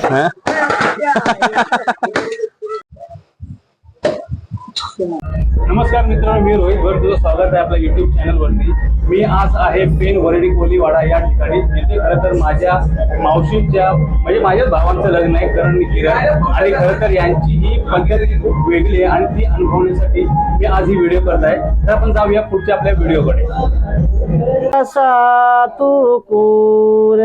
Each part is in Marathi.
नमस्कार मित्रांनो, मी रोहित भट, तुझं स्वागत आहे आपल्या युट्यूब चॅनल वरती। मी आज आहे पेन वरळी कोलीवाडा या ठिकाणी, जिथे खरं तर माझ्या मावशीच्या म्हणजे माझ्याच भावांचं लग्न आहे, करण किरण। आणि खरं तर यांची ही पद्धत खूप वेगळी आहे आणि ती अनुभवण्यासाठी मी आज ही व्हिडिओ करत आहे। तर आपण जाऊया पुढच्या आपल्या व्हिडिओकडे। असा तू कूर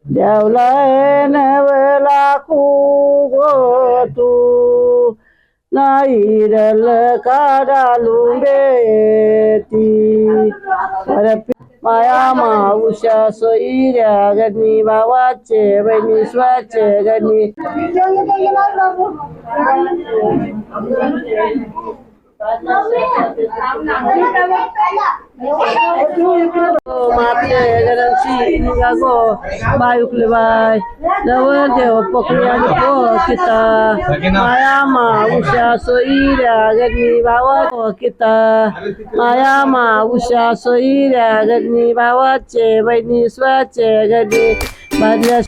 देवलाय नवला गो तू नाही रल काढालू बेती माया माऊशा सोयऱ्या गणी भावाचे बहिणी स्वाचे गणी माते गरमशी गो बाय उकले बाय नवर देव पकडी आणि पोकिता माया माऊशा सोयऱ्या गणी भावा पोकिता माया माऊशा सोयऱ्या गणी भावाचे बहिणी स्वाचे गणी बाजल्या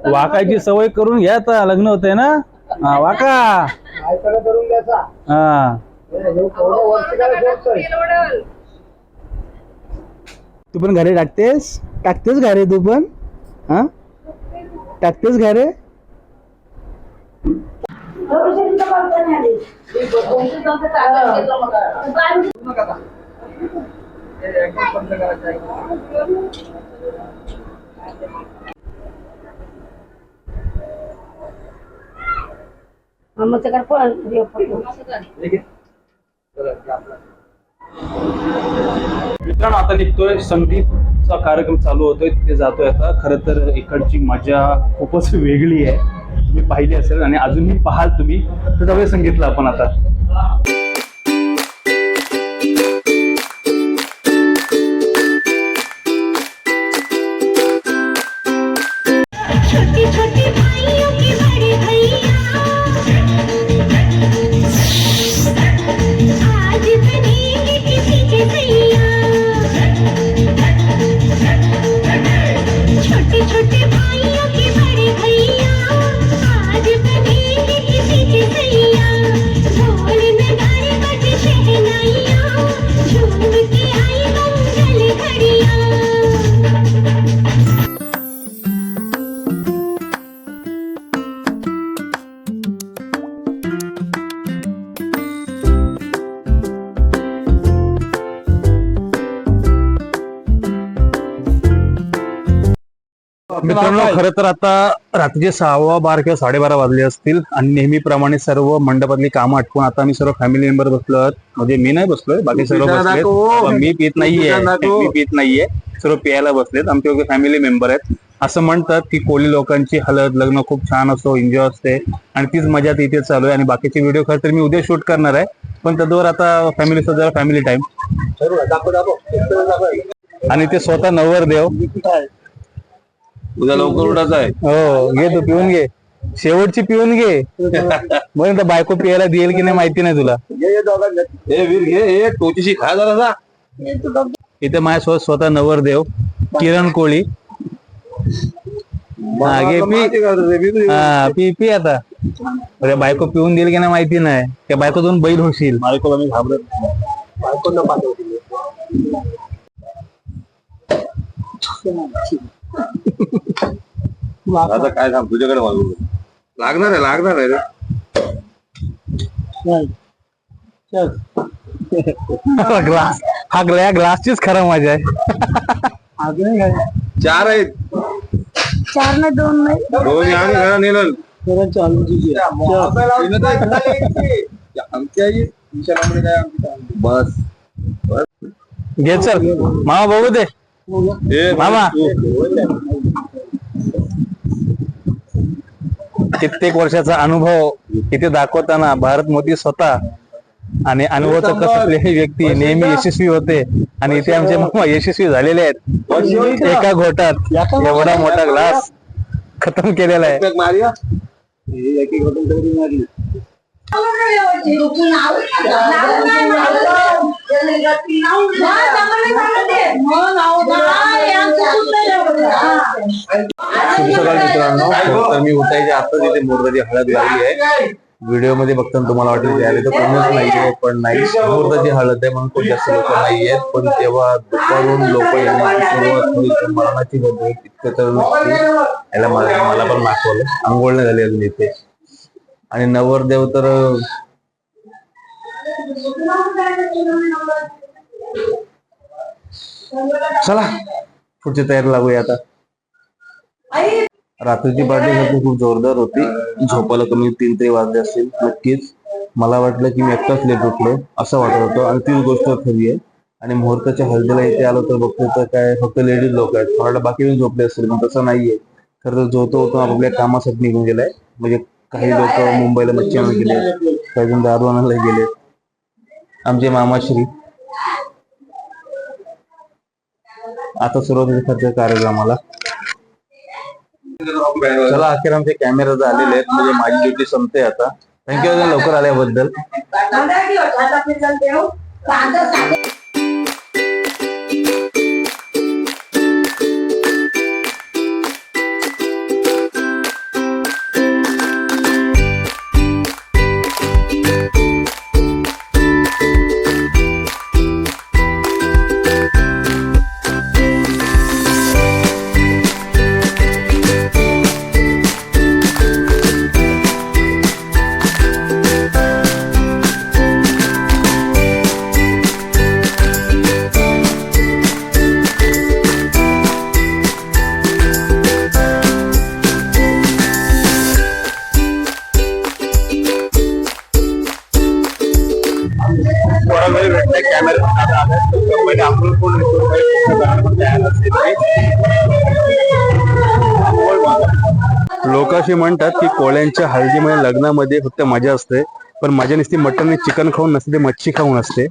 वाकायची सवय करून घ्या, आता लग्न होतंय ना। वाका करून द्यायचा हा तू पण घरे टाकतेस घरे तू पण हा टाकतेस घरे। मित्रांनो, आता निघतोय, संगीतचा कार्यक्रम चालू होतोय, तिथे जातोय आता। खरं तर इकडची मजा खूपच वेगळी आहे, तुम्ही पाहिली असेल आणि अजूनही पाहाल तुम्ही। तर जाऊया संगीतला आपण आता। छोटी छोटी भाइयों की बड़े भैया आज बनेंगे किसी के भैया। छोटे छोटे भाइयों के बड़े भैया आज बनेंगे किसी के भैया। ढोल नगाड़े बजे शहनाइयाँ झूम के आई मंगल घड़ियाँ। मित्रांनो, खरं तर आता रात्रीचे 6:15 किंवा 12:30 वाजले असतील आणि नेहमीप्रमाणे सर्व मंडपातली कामं आटपून आता आम्ही सर्व फॅमिली मेंबर बसलो। म्हणजे मी नाही बसलोय, बाकी सर्व बसलेत। मी पीत नाहीये, सर्व प्यायला बसलेत। आमचे वगैरे फॅमिली मेंबर आहेत। असं म्हणतात की कोळी लोकांची हळद लग्न खूप छान असतो, एन्जॉय असते आणि तीच मजा तिथे चालू आहे। आणि बाकीचे व्हिडिओ खरं तर मी उद्या शूट करणार आहे, पण त्याच्यावर आता फॅमिली टाइम आणि ते स्वतः नवरदेव उद्या लवकर उठायचं आहे। हो, घे तू पिऊन घे, शेवटची पिऊन घे। मग बायको पियाला देईल की नाही माहिती नाही तुला। हे टोचीशी खा जरा। इथे माझ्या स्वतः नवरदेव किरण कोळी। घे पी पी आता। बायको पिऊन देईल की नाही माहिती नाही, त्या बायको दोन बैल होशील। बायकोला मी घाबरत बायकोला आता काय सांग, तुझ्याकडे मागू लागणार आहे रे। ग्लासचीच खरं मजा आहे। 4 आहेत, 4 में 2 नहीं, 2 यहाँ घरा नेलं बस घे चल मामा बघू दे। मामा कित्येक वर्षाचा अनुभव इथे दाखवताना भारत मोदी स्वतः आणि अनुभवाचं कसं असलेली व्यक्ती नेहमी यशस्वी होते आणि इथे आमचे मामा यशस्वी झालेले आहेत. एका घोटात एवढा मोठा ग्लास खतम केलेला आहे. शुभ सकाळ मित्रांनो. तर मी उठायच्या आता तिथे मुहूर्ताची हळद लागली आहे. व्हिडिओ मध्ये बघताना तुम्हाला वाटेल की अरे तो कोणच नाहीये, पण नाही, मुहूर्ताची हळद आहे म्हणून खूप जास्त लोक नाहीयेत. पण तेव्हा दुपारून लोक येण्याची सुरुवात होईल. मरणाची बद्दल इतकं तर नक्की याला मला पण दाखवलं. आंघोळ नाही झाली अजून इथे. आणि नवरदेव तर चला पुढची तयारी लागूया आता. रात्रीची पार्टी खूप जोरदार होती. झोपायला कमी 3 तरी वाजले असतील नक्कीच. मला वाटलं की मी एकटाच लेट उठलो असं वाटत होतं आणि तीच गोष्ट खरी आहे. आणि मुहूर्ताच्या हळदीला इथे आलो तर बघतो तर काय फक्त लेडीज लोक आहेत. मला बाकी पण झोपले असतील पण तसं नाहीये. खरं तर जो तो आपल्या कामासाठी निघून गेलाय. म्हणजे काही लोक मुंबईला मच्छी आणायला गेले, काही जण दारू आणायला गेले. आमचे मामाश्री आता सुरुवात खर्च कार्यक्रमाला. चला अखेर आमचे कॅमेरा आलेले आहेत. म्हणजे माझी ड्युटी संपते आता. थँक्यू लवकर आल्याबद्दल. लोक असे म्हणतात की कोळ्यांच्या हळदीमध्ये लग्नामध्ये फक्त मजा असते, पण मजा नुसती मटन आणि चिकन खाऊन नसते, ते मच्छी खाऊन असते.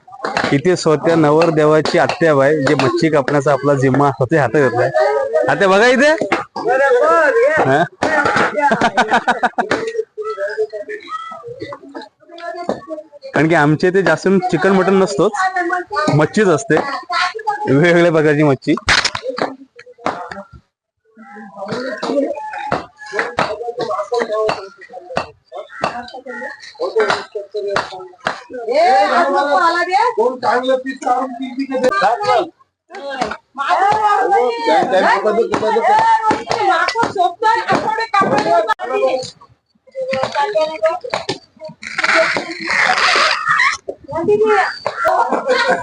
इथे स्वतः नवरदेवाची आत्याबाई जे मच्छी कापण्याचा आपला जिम्मा स्वतः हातात घेतलाय. आता बघा इथे कारण की आमच्या इथे जास्त चिकन मटन नसतोच, मच्छीच असते, वेगवेगळ्या प्रकारची मच्छी.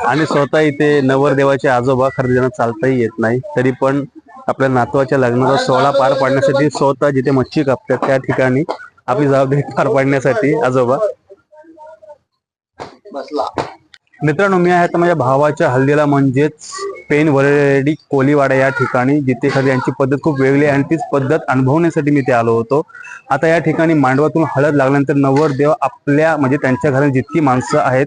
आणि स्वतः इथे नवरदेवाचे आजोबा खरं ज्यांना चालताही येत नाही तरी पण आपल्या नातवाच्या लग्नाचा सोहळा पार पाडण्यासाठी स्वतः जिथे मच्छी कापतात त्या ठिकाणी आपली जबाबदारी पार पाडण्यासाठी आजोबा. मित्रांनो, मी आहे आता माझ्या भावाच्या हल्दीला म्हणजेच पेन वरळी कोलीवाडा या ठिकाणी, जिथे खरी यांची पद्धत खूप वेगळी आहे आणि तीच पद्धत अनुभवण्यासाठी मी ते आलो होतो. आता या ठिकाणी मांडवातून हळद लागल्यानंतर नवरदेव आपल्या म्हणजे त्यांच्या घरात जितकी माणसं आहेत,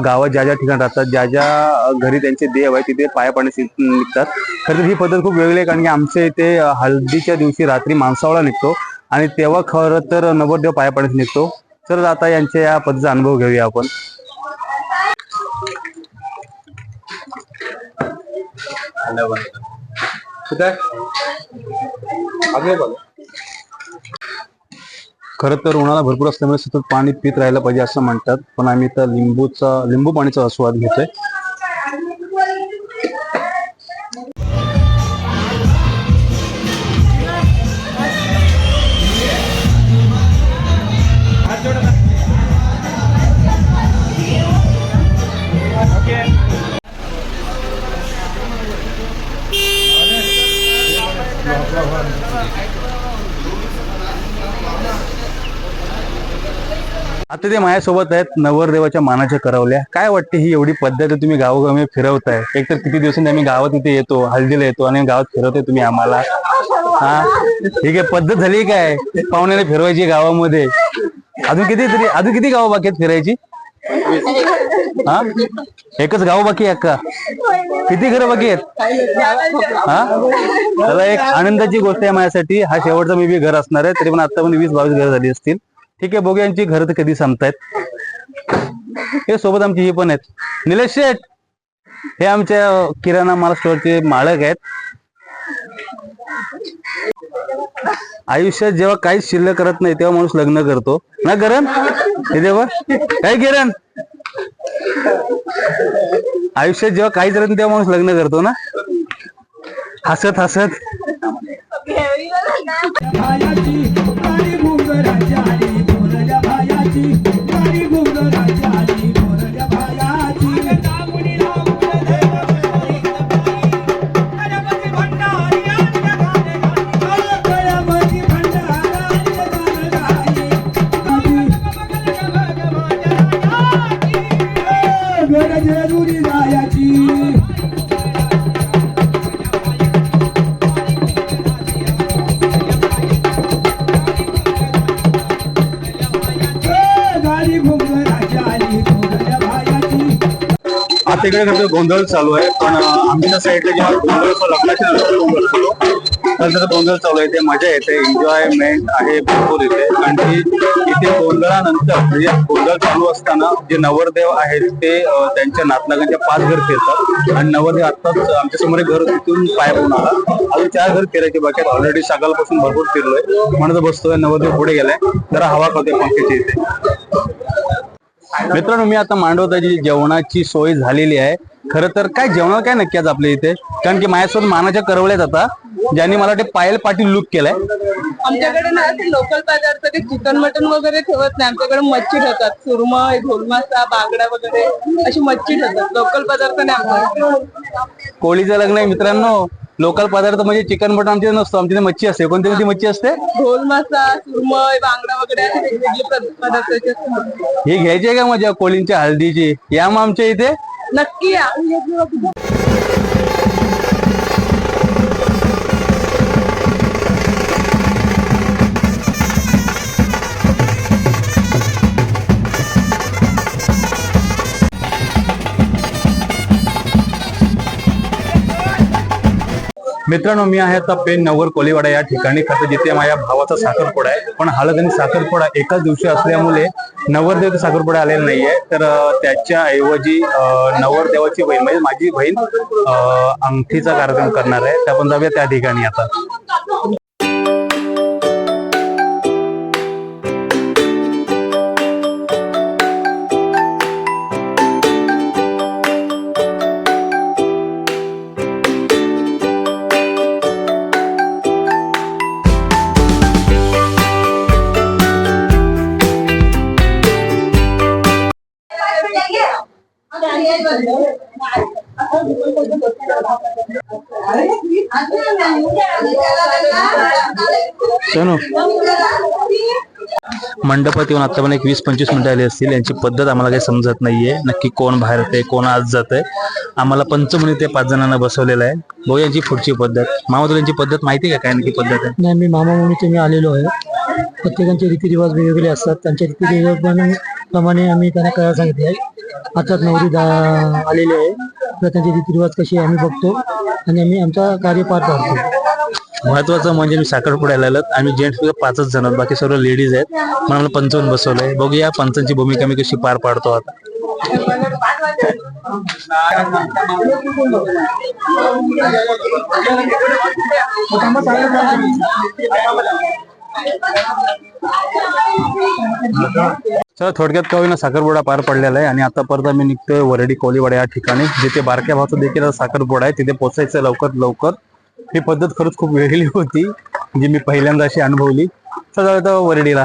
गावात ज्या ज्या ठिकाणी राहतात, ज्या ज्या घरी त्यांचे देव आहे तिथे पाया पाडण्यासाठी निघतात. खरं तर ही पद्धत खूप वेगळी आहे कारण की आमच्या इथे हळदीच्या दिवशी रात्री माणसावळा निघतो आणि तेव्हा खरं तर नवरदेव पाया पाडण्यासाठी निघतो. तर आता यांच्या या पद्धतीचा अनुभव घेऊया आपण. खरं तर उन्हाळा भरपूर असल्यामुळे सतत पाणी पित राहायला पाहिजे असं म्हणतात, पण आम्ही तर लिंबू पाणीचा आस्वाद घेतोय. आता ते माझ्यासोबत आहेत नवरदेवाच्या मानाच्या करवल्या. काय वाटते ही एवढी पद्धत आहे, तुम्ही गावोगावी फिरवताय. एक तर किती दिवसांनी आम्ही गावात इथे येतो, हल्दीला येतो आणि गावात फिरवतोय तुम्ही आम्हाला. हा ठीक आहे, पद्धत झाली काय पाहुण्याने फिरवायची गावामध्ये. अजून किती गाव बाकी आहेत फिरायची? हा एकच गाव बाकी आहे का? किती घरं बाकी आहेत? हा चला, एक आनंदाची गोष्ट आहे माझ्यासाठी. हा शेवटचा मी बी घर असणार आहे, तरी पण आता पण 20-22 घर झाली असतील. ठीक आहे, बघूया यांची घरं तर कधी संपतायत. हे सोबत आमची ही पण आहेत निलेश शेठ, हे आमच्या किराणा माल स्टोअरचे मालक आहेत. आयुष्यात जेव्हा काहीच शिल्लक करत नाही तेव्हा माणूस लग्न करतो ना किरण? हे देवा काय किरण, आयुष्यात जेव्हा काहीच राहत नाही तेव्हा माणूस लग्न करतो ना, हसत हसत. आता इकडे कसं गोंधळ चालू आहे, पण आमच्या साईडला जेव्हा गोंधळ असतो, लग्नाच्या नंतर गोंधळ असतो, तर जर गोंधळ चालू आहे ते मजा येते, एन्जॉयमेंट आहे भरपूर इथे. कारण की इथे गोंधळानंतर म्हणजे गोंधळ चालू असताना जे नवरदेव आहेत ते त्यांच्या नातलगांच्या 5 घर फिरतात आणि नवरदेव आत्ताच आमच्या समोर एक घर तिथून पाय होऊन आला. अजून 4 घर फिरायचे बाकी आहेत. ऑलरेडी सकाळपासून भरपूर फिरलोय, म्हणत बसतोय. नवरदेव पुढे गेलाय, जरा हवा खाते पंख्याची इथे. मित्रांनो, मी आता मांडवताची जेवणाची सोय झालेली आहे. खरं तर काय जेवणाला काय नक्की आज आपल्या इथे, कारण की माझ्यासोबत मानाच्या करवल्यात आता, ज्यांनी मला ते पायल पाटील लुक केलाय. आमच्याकडे ना ते लोकल पदार्थ, ते चिकन मटन वगैरे ठेवत नाही. आमच्याकडे मच्छी ठेवतात, सुरमई, ढोलमासा, बांगडा वगैरे अशी मच्छी ठेवतात. लोकल पदार्थ नाही आमच्याकडे. कोळीचं लग्न आहे मित्रांनो, लोकल पदार्थ म्हणजे चिकन मटन आमच्याकडे नसतो, आमच्याकडे मच्छी असते. कोणती मच्छी असते? ढोलमासा, सुरमई, बांगडा वगैरे असे वेगवेगळे पदार्थाचे असतात. हे घ्यायची आहे का मजा कोळींच्या हळदीची? या मग आमच्या इथे नक्की या. मित्रांनो, मी आहे आता पेन नवर कोलीवाडा या ठिकाणी, खरं जिथे माझ्या भावाचा साखरपुडा आहे. पण हळद आणि साखरपुडा एकाच दिवशी असल्यामुळे नवरदेव साखरपुडा आलेला नाहीये, तर त्याच्या ऐवजी नवरदेवाची बहीण म्हणजे माझी बहीण अंगठीचा कार्यक्रम करणार आहे. त्या पण जाऊया त्या ठिकाणी आता. मंडपात येऊन आता पण एक 20-25 मिनिटं आली असतील. यांची पद्धत आम्हाला काही समजत नाहीये, नक्की कोण बाहेर येते कोण आज जात आहे. आम्हाला पंचमुनी ते 5 जणांना बसवलेलं आहे. भाऊ, यांची पुढची पद्धत, मामा तुला यांची पद्धत माहिती आहे का, काय नक्की पद्धत आहे? नाही, मी मामा मम्मीचे मी आलेलो आहे. प्रत्येकांचे रीतिरिवाज वेगवेगळे असतात, त्यांच्या रीतिरिवाजाप्रमाणे आम्ही त्यांना करायला सांगितले आहे. आताच नवरी आलेली आहे, तर त्यांचे रीतिरिवाज कसे आम्ही बघतो आणि आम्ही आमचा कार्य पार पाडतो. महत्वाचं म्हणजे मी साखरपुड्याला आलो, आम्ही जेंट्स 5च जण आहोत, बाकी सर्व लेडीज आहेत. मला 55 बसवलंय. बघूया पंचांची भूमिका मी कशी पार पाडतो आता. चला, थोडक्यात का होईना साखरपुडा पार पडलेला आहे आणि आता परत आम्ही निघतोय वरडी कोलीवाडा या ठिकाणी, जिथे बारक्या भावाचा देखील साखरपुडा आहे. तिथे पोहोचायचं लवकर लवकर. ही पद्धत खरंच खूप वेगळी होती, जी मी पहिल्यांदा अशी अनुभवली. चला जाऊया वरडीला.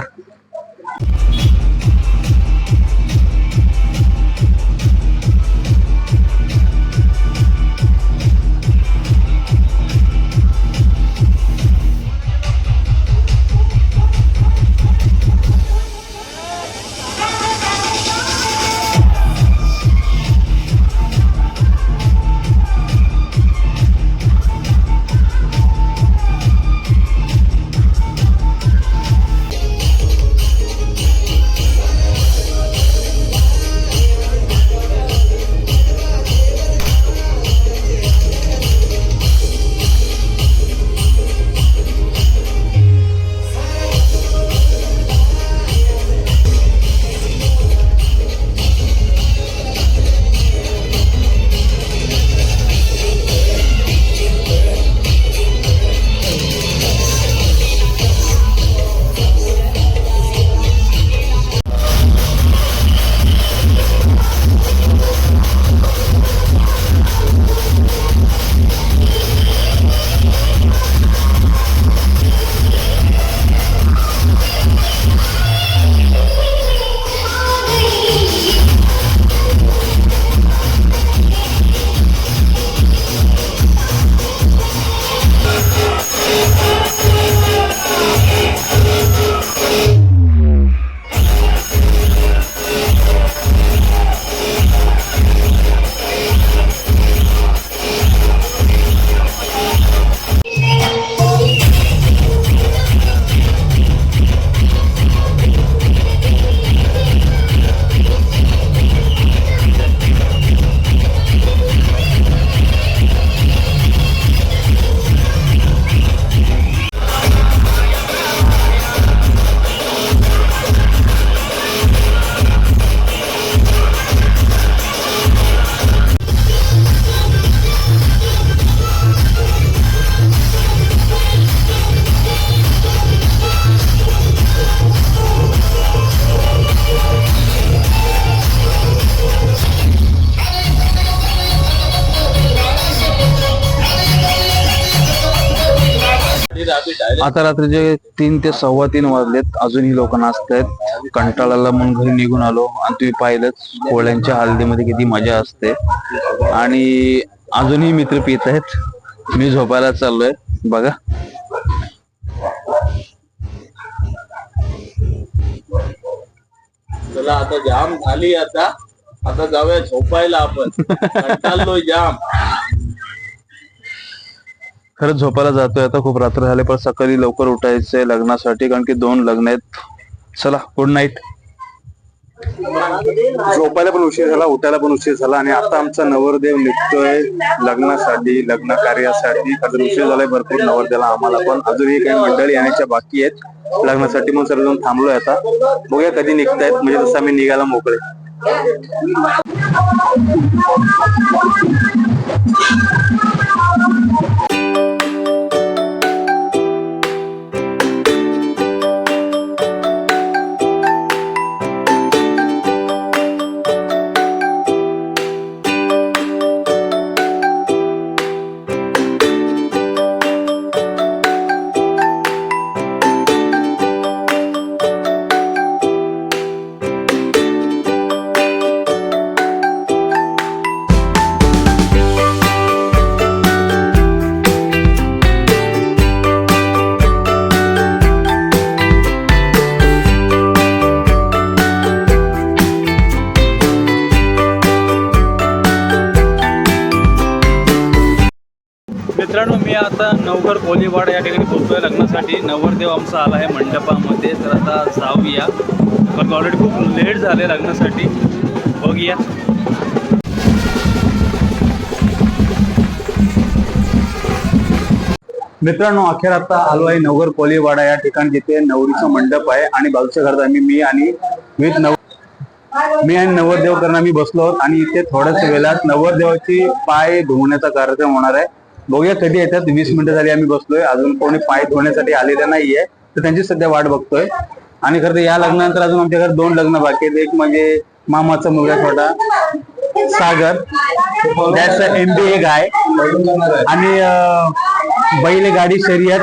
आता रात्रीचे 3 ते 3:15 वाजलेत, अजूनही लोक नाचतायत. कंटाळाला म्हणून घरी निघून आलो आणि तुम्ही पाहिलंच कोळ्यांच्या हल्दीमध्ये किती मजा असते. आणि अजूनही मित्र पित आहेत, मी झोपायला चाललोय बघा. चला आता जाम झाली, आता जाऊया झोपायला आपण. कंटाळलोय जाम. खरंच झोपायला जातोय आता, खूप रात्र झाले, पण सकाळी लवकर उठायचंय लग्नासाठी, कारण की 2 लग्न आहेत. चला गुड नाईट. झोपायला पण उशीर झाला, उठायला पण उशीर झाला आणि आता आमचा नवरदेव निघतोय लग्नासाठी, लग्न कार्यासाठी. कारण उशीर झालाय भरपूर नवरदेवाला, आम्हाला पण. अजूनही काही मंडळी येण्याच्या बाकी आहेत लग्नासाठी, म्हणून सर्वजण थांबलोय आता. बघूया कधी निघतायत, म्हणजे तसं आम्ही निघायला मोकळे. मित्रांनो, मी आता नवघर कोलीवाडा या ठिकाणी पोहोचतोय लग्नासाठी. नवरदेव आमचा आला आहे मंडपामध्ये, तर आता जाऊया, कारण ऑलरेडी खूप लेट झाले लग्नासाठी. बघूया. मित्रांनो, अखेर आता आलो आहे नवघर कोलीवाडा या ठिकाणी, जिथे नवरीचं मंडप आहे आणि बाजूच्या घरात आम्ही मी आणि नवरदेव करून आम्ही बसलो आहोत. आणि इथे थोड्याच वेळात नवरदेवाची पाय धुवण्याचा कार्यक्रम होणार आहे. बघूया कधी येतात. 20 मिनिटं झाली आम्ही बसलोय, अजून कोणी पाय धुवण्यासाठी आलेलं नाहीये, तर त्यांची सध्या वाट बघतोय. आणि खरं तर या लग्नानंतर अजून आमच्या घरात 2 लग्न बाकी आहेत. एक म्हणजे मामाचा मुलगा छोटा सागर, दॅट्स MBA गाय, आणि बैलगाडी शर्यत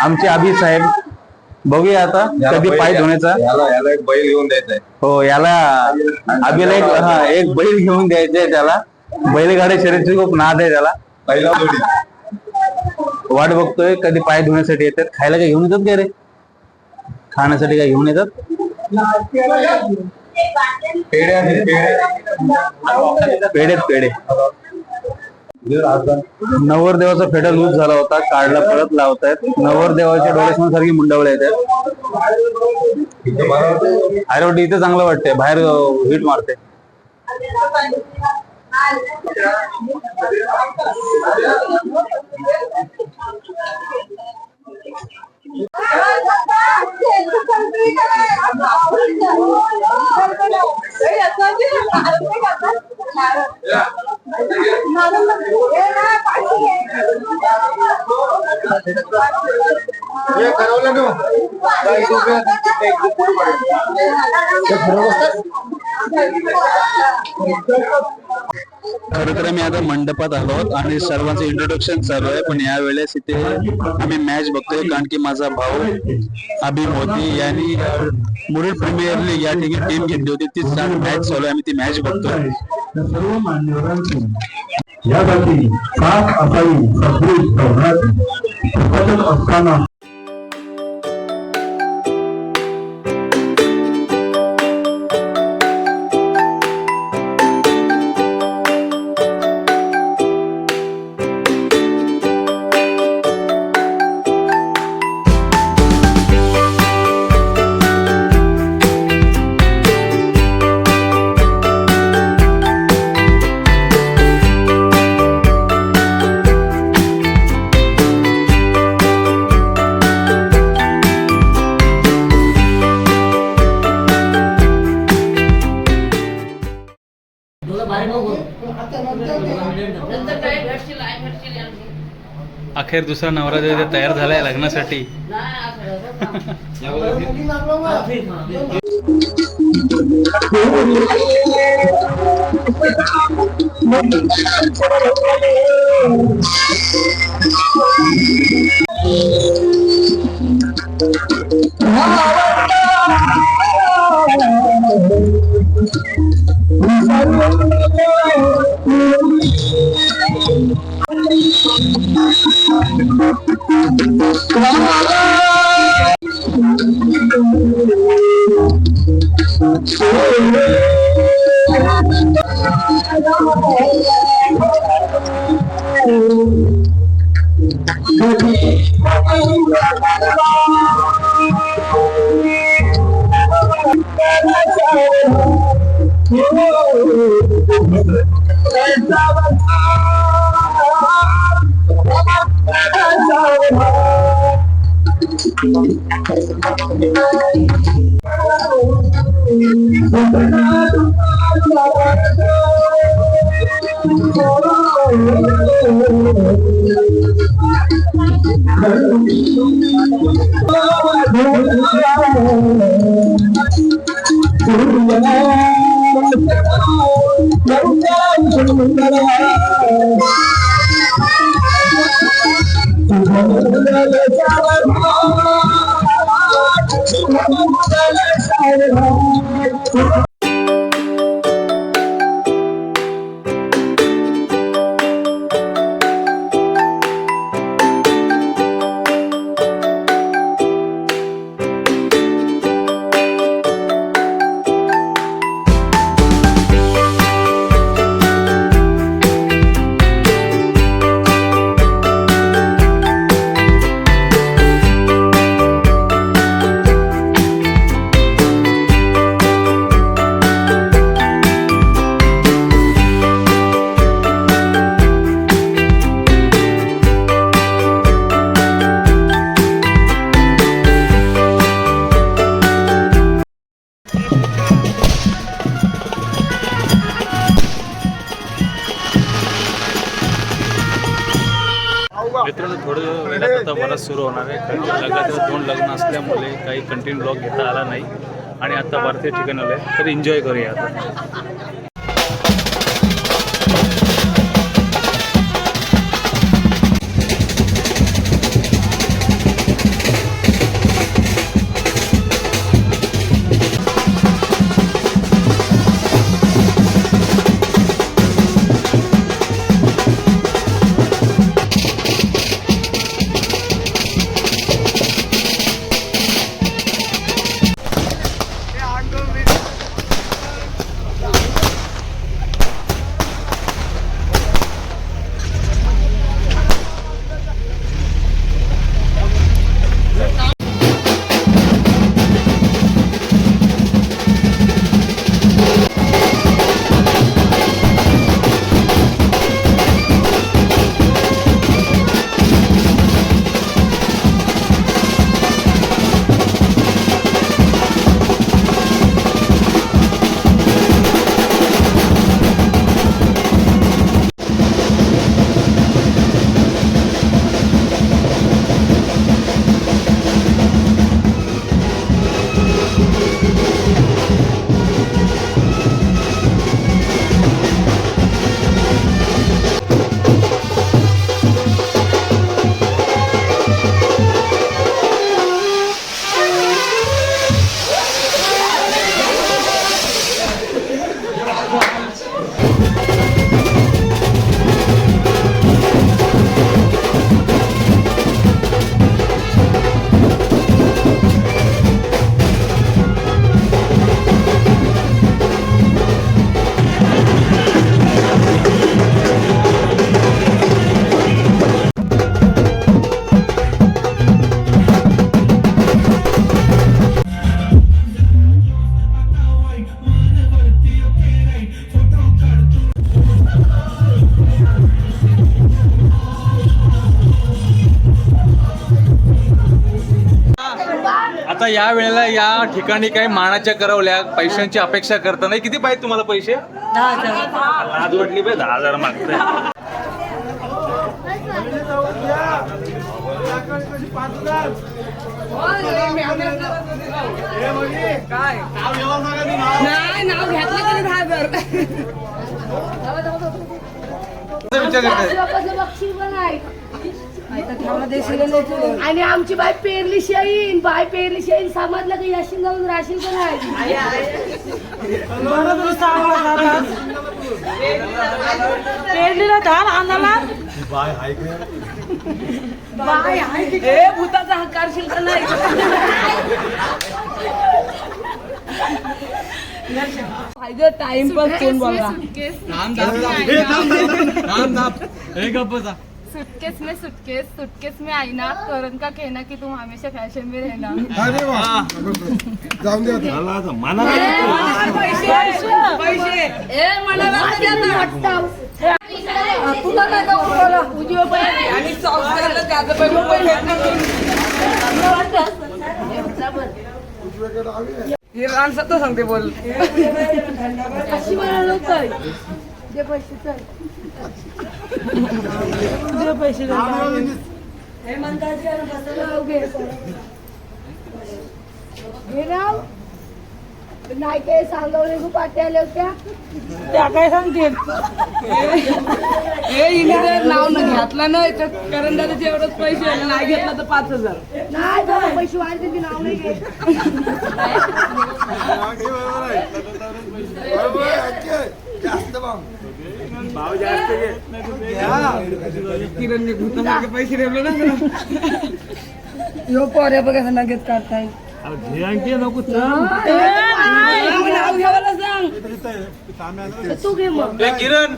आमचे अभि साहेब. बघूया आता कधी पाय धुण्याचा. याला एक बैल घेऊन द्यायचा. हो, याला अभिला एक बैल घेऊन द्यायचंय त्याला. बैलगाडी शर्यतीची खूप नाद आहे त्याला. वाट बघतोय कधी पाय धुण्यासाठी येतात. खायला काय घेऊन येतात का रे? खाण्यासाठी काय घेऊन येतात? पेढे. नवरदेवाचा फेडा लूज झाला होता, काढला, परत लावतायत. नवरदेवाच्या डोळ्यासमोर सारखी मुंडावळे येतात. अरे इथे चांगलं वाटतंय, बाहेर हीट मारते. खरं तर आम्ही आता मंडपात आलो आहोत आणि सर्वांचं इंट्रोडक्शन चालू आहे. पण या वेळेस इथे आम्ही मॅच बघतोय, कारण की माझा भाऊ अभि मोदी यांनी मुरुड प्रीमियर लीग या ठिकाणी टीम घेतली होती. तीच मॅच चालू आहे, आम्ही ती मॅच बघतोय. सर्व मान्यवरांची यासाठी साथ असावी सदृढ धोरणाची असताना अखेर दुसरा नवरादेव इथे तयार झालाय लग्नासाठी. मित्रांनो थोडं वेळात आता मला सुरू होणार आहे, कारण लगातार 2 लग्न असल्यामुळे काही कंटिन्यू ब्लॉग घेता आला नाही आणि आता भारतीय ठिकाण आलं आहे, तर एन्जॉय करूया आता. आता या वेळेला या ठिकाणी काही मानाच्या करवल्या पैशांची अपेक्षा करता नाही. किती पाहिजे तुम्हाला पैसे? 10,000. लाज वाटली बे, 10,000 मागताय. नाही नाव घेतलं तरी 10,000. विचार करताय. आणि आमची बाय पेरली शेईन बाय पेरली शेईन समाजला काही याशीन जाऊन राशीन का नाही पेरलीला धान आणाला बाय हे भूताचा हकारशील का नाही टाइमपास कोण बोलला सूटकेस में आईना करन का कहना कि तुम हमेशा फैशन में रहना तुला काय का बोलायला उजव्या पायाने आणि संस्कारला त्याचं हे रानसा तर सांगते बोल अशी म्हणाल काय जे पैसे चल जे पैसे हे म्हणतात की बसायला उभे हे राव नाही काय सांगवले खूप पाठी आल्या होत्या त्या काय सांगतील हे हिने नाव न घातलं ना कारण दादाचे एवढंच पैसे आले नाही घेतला तर 5000 नाही दादा पैसे वाढते ती नाव नाही घेत किरणने भूतासारखे पैसे ठेवले ना यो पोऱ्या बघा नगेच काढताय नको नाव घ्यावाला सांग तू घे मग किरण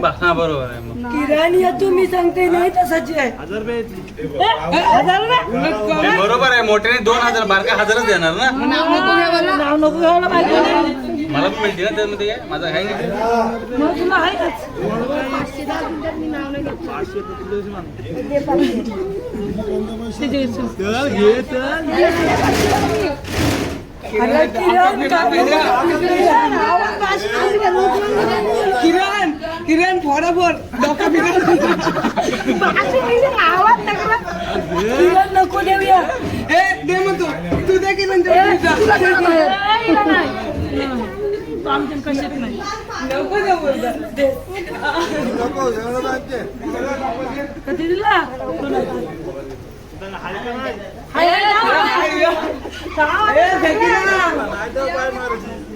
हा बरोबर आहे मग किरण या तुम्ही सांगते नाही तसाची आहे बरोबर आहे मोठ्याने 2000 बारका 1000च देणार ना नाव नको घ्यायला पाहिजे मला पण मिळते ना त्यामध्ये काय माझा आहे मग तुला आहे का 510 मिनिटात मी नाव नाही किरण किरण फोडाफोड डोका आवाज किरण नको देऊया हे दे म्हणतो तू दे किरण कशात नाही कधी दिला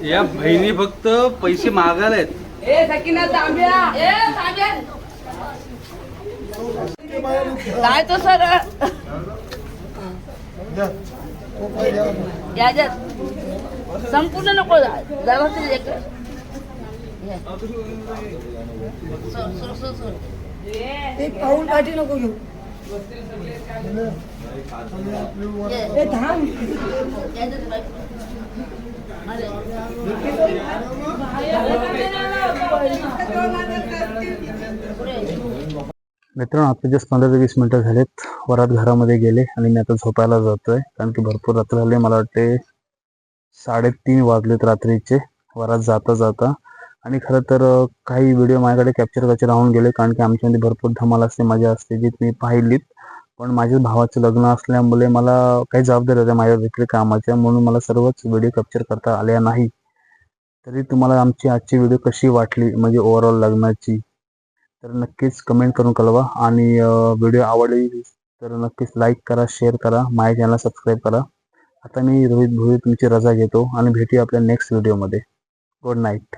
या बहिणी फक्त पैसे मागायला आहेत काय तो सर याच्यात संपूर्ण नको जरा तरी एक एक पाऊल पाठी नको घेऊ थांब मित्रांनो आता जस्ट 15 ते 20 मिनिटं झालेत वरात घरामध्ये गेले आणि मी आता झोपायला जातोय कारण की भरपूर रात्र झाले मला वाटते 3:30 वाजलेत रात्रीचे वरात जाता जाता आणि खरं तर काही व्हिडिओ माझ्याकडे कॅप्चर करायचे राहून गेले कारण की आमच्यामध्ये भरपूर धमाल असते मजा असते जी तुम्ही पाहिलीत पण माझ्या भावाचं लग्न असल्यामुळे मला काही जबाबदारी होत्या माझ्या वेगळ्या कामाच्या म्हणून मला सर्वच व्हिडिओ कॅप्चर करता आल्या नाही तरी तुम्हाला आमची आजची व्हिडिओ कशी वाटली म्हणजे ओव्हरऑल लग्नाची तर नक्कीच कमेंट करून कळवा आणि व्हिडिओ आवडली तर नक्कीच लाईक करा शेअर करा माझ्या चॅनलला सबस्क्राईब करा आता मी रोहित भोई तुमची रजा घेतो आणि भेटूया आपल्या नेक्स्ट व्हिडिओमध्ये गुड नाईट